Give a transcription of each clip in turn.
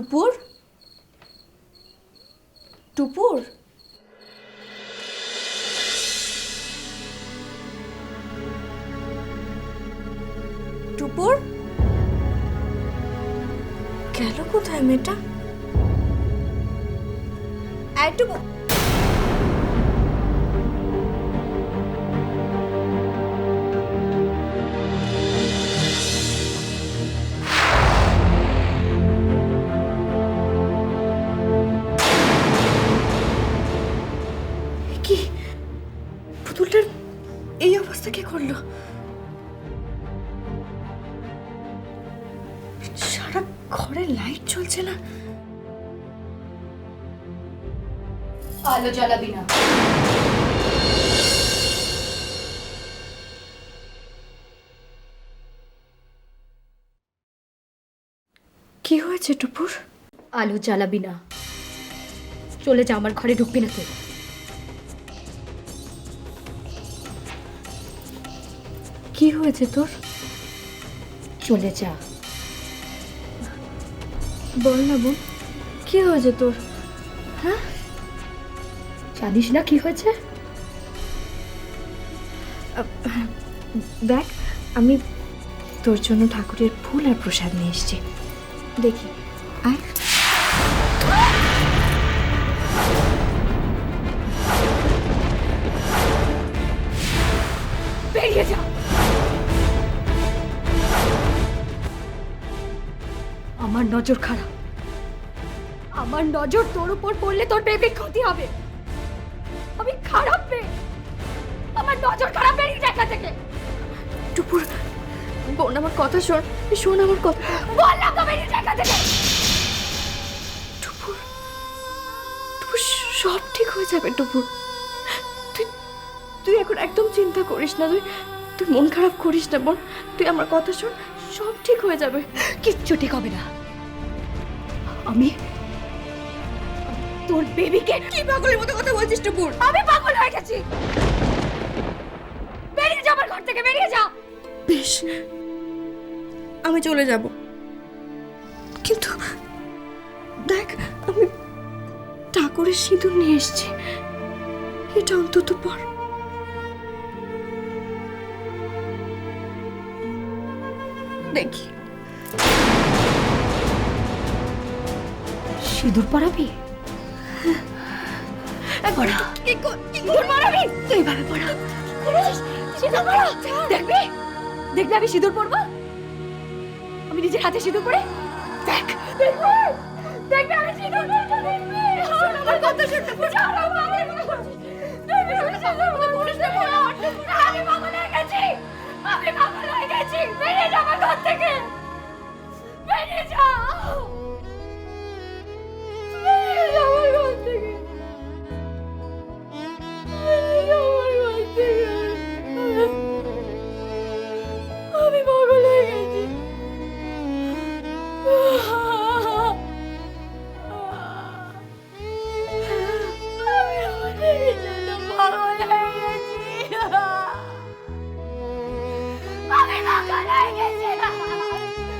টুপুর, টুপুর, টুপুর, গেল কোথায় মেয়েটা? টুপুর, কি পুতুলটার এই অবস্থা কে করলো? সারা ঘরে লাইট জ্বলছে না। আলো জ্বালাবি না। কি হয়েছে টুপুর? আলো জ্বালাবি না, চলে যা, আমার ঘরে ঢুকবি না তুই। কি হয়েছে তোর? চলে যা। বল না বোন, কি হয়েছে তোর? হ্যাঁ, জানিস না কি হয়েছে? দেখ, আমি তোর জন্য ঠাকুরের ফুল আর প্রসাদ নিয়ে এসেছি, দেখি। আয়। বেরিয়ে যা। আমার নজর খারাপ, আমার নজর তোর উপর পড়লে তোর বেবির ক্ষতি হবে। আমি খারাপ মেয়ে, আমার নজর খারাপ। বেরিয়ে যা এখান থেকে। টুপুর, বোন আমার কথা শোন, শোন আমার কথা। বললাম তো বেরিয়ে যা এখান থেকে। টুপুর, টুপুর, সব ঠিক হয়ে যাবে টুপুর। তুই তুই এখন একদম চিন্তা করিস না, তুই মন খারাপ করিস না বোন। তুই আমার কথা শোন, সব ঠিক হয়ে যাবে। কিচ্ছু ঠিক হবে না। আমি তোর বেবিকে। কি পাগলের মতো কথা বলছিস টুপুর? আমি পাগল হয়ে গেছি। বেরিয়ে যা আমার ঘর থেকে, বেরিয়ে যা। বেশ, আমি চলে যাব, কিন্তু দেখ, আমি ঠাকুরের সিঁদুর নিয়ে এসেছি, এটা অন্তত পর। দেখি। সিঁদুর পরাবি? পড়া। সিঁদুর পরাবি? এইভাবে পড়া। সিঁদুর পরা। দেখবি, দেখবি আমি সিঁদুর পরবো। আমি নিজের হাতে সিঁদুর পরে দেখ। দেখবি, দেখবি আমি সিঁদুর পরবো। দেখবি আমার কথা শুনতে বুঝা না। আমি পাগল হয়ে গেছি, আমি পাগল হয়ে গেছি। বেরিয়ে যা আমার ঘর থেকে, বেরিয়ে যা, বেরিয়ে যা আমার ঘর থেকে, বেরিয়ে যা আমার ঘর থেকে। আমি পাগল হয়ে গেছি। আমি আমার বেবির জন্য পাগল হয়ে গেছি। আমি পাগল হয়ে গেছি। আমি পাগল হয়ে গেছি।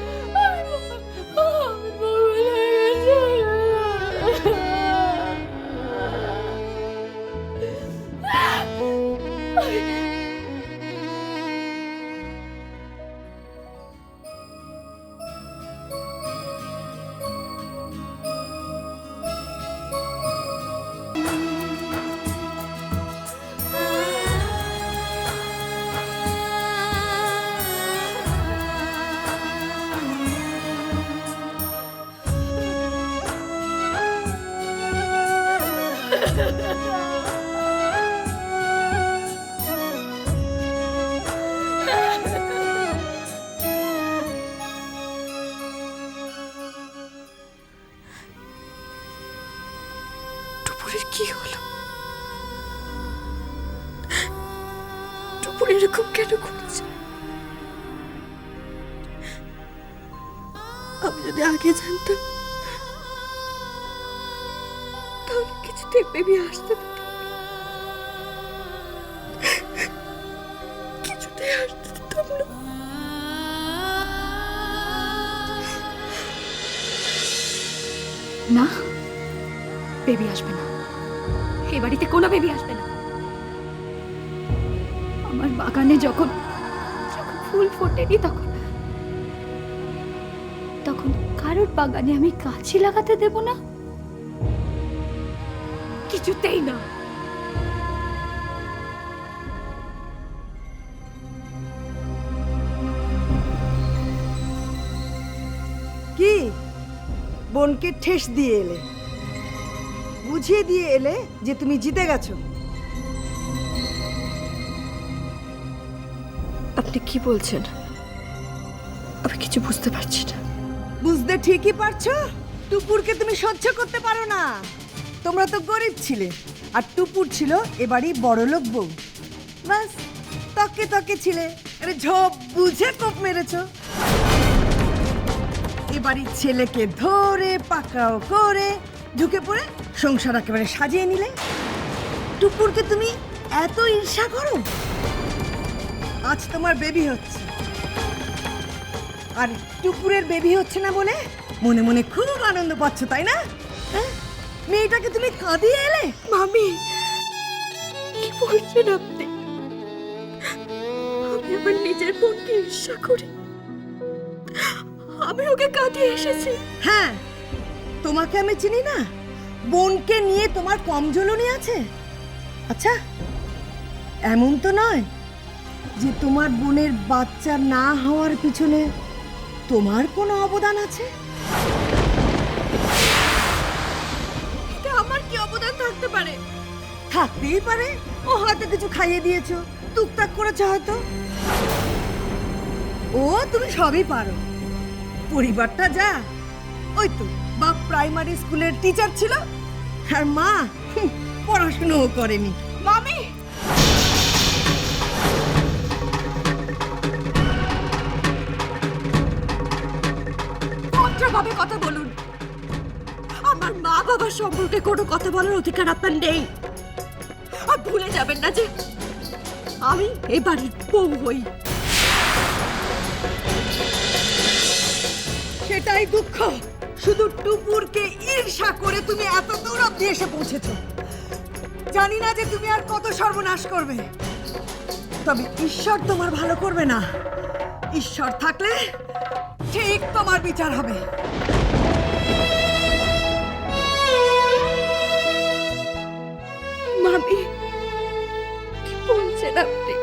টুপুরের কি হলো? টুপুর এরকম কেন করছে? আমি যদি আগে জানতাম তাহলে কিছুতেই বেবি আসতে দিতাম না। কিছুতেই আসতে দিতাম না। না, বেবি আসবে না, এই বাড়িতে কোনো বেবি আসবে না। আমার বাগানে যখন যখন ফুল ফোটেনি তখন তখন কারোর বাগানে আমি গাছই লাগাতে দেব না, কিছুতেই না। কি বোনকে ঠেস দিয়ে এলে, বুঝিয়ে দিয়ে এলে যে তুমি জিতে গেছো। আপনি কি বলছেন? আমি কিছু বুঝতে পারছি না। বুঝতে ঠিকই পারছো, টুপুরকে তুমি সহ্য করতে পারো না। তোমরা তো গরিব ছিলে, আর টুপুর ছিল এবারই বড়লোক বউ। বাস তকে তকে ছিলে, আরে ঝোপ বুঝে কোপ মেরেছো। এবারই ছেলেকে ধরে পাকাও করে ঢুকে পড়ে সংসার একেবারে সাজিয়ে নিলে। টুপুরকে তুমি এত ঈর্ষা করো। আজ তোমার বেবি হচ্ছে, আর টুপুরের বেবি হচ্ছে না বলে মনে মনে খুব আনন্দ পাচ্ছ, তাই না? হ্যাঁ? মেয়েটাকে তুমি কাঁদিয়ে এলে। মামি, কি বলছেন আপনি? আমি আমার নিজের বোনকে ঈর্ষা করি, আমি ওকে কাঁদিয়ে এসেছি। হ্যাঁ, তোমাকে আমি চিনি না, বোনকে নিয়ে তোমার কম জ্বলুনি আছে? আচ্ছা, এমন তো নয় যে তোমার বোনের বাচ্চা না হওয়ার পিছনে তোমার কোনো অবদান আছে? এটা আমার কি অবদান থাকতে পারে? থাকতেই পারে, ও হয়তো কিছু খাইয়ে দিয়েছো, টুকটাক করেছো হয়তো। ও তুমি সবই পারো, পরিবারটা যা। ওই তো বাপ প্রাইমারি স্কুলের টিচার ছিল, আর মা পড়াশুনোও করেনি। মামি, ভদ্রভাবে কথা বলুন। আমার মা বাবার সম্পর্কে কোনো কথা বলার অধিকার আপনার নেই। আর ভুলে যাবেন না যে আমি এই বাড়ির বউ হই। সেটাই দুঃখ, শুধু টুপুরকে ঈর্ষা করে তুমি এত দূর অব্দি এসে পৌঁছেছো। জানি না যে তুমি আর কত সর্বনাশ করবে, তবে ঈশ্বর তোমার ভালো করবে না। ঈশ্বর থাকলে ঠিক তোমার বিচার হবে। মামি, কি বলছেন আপনি?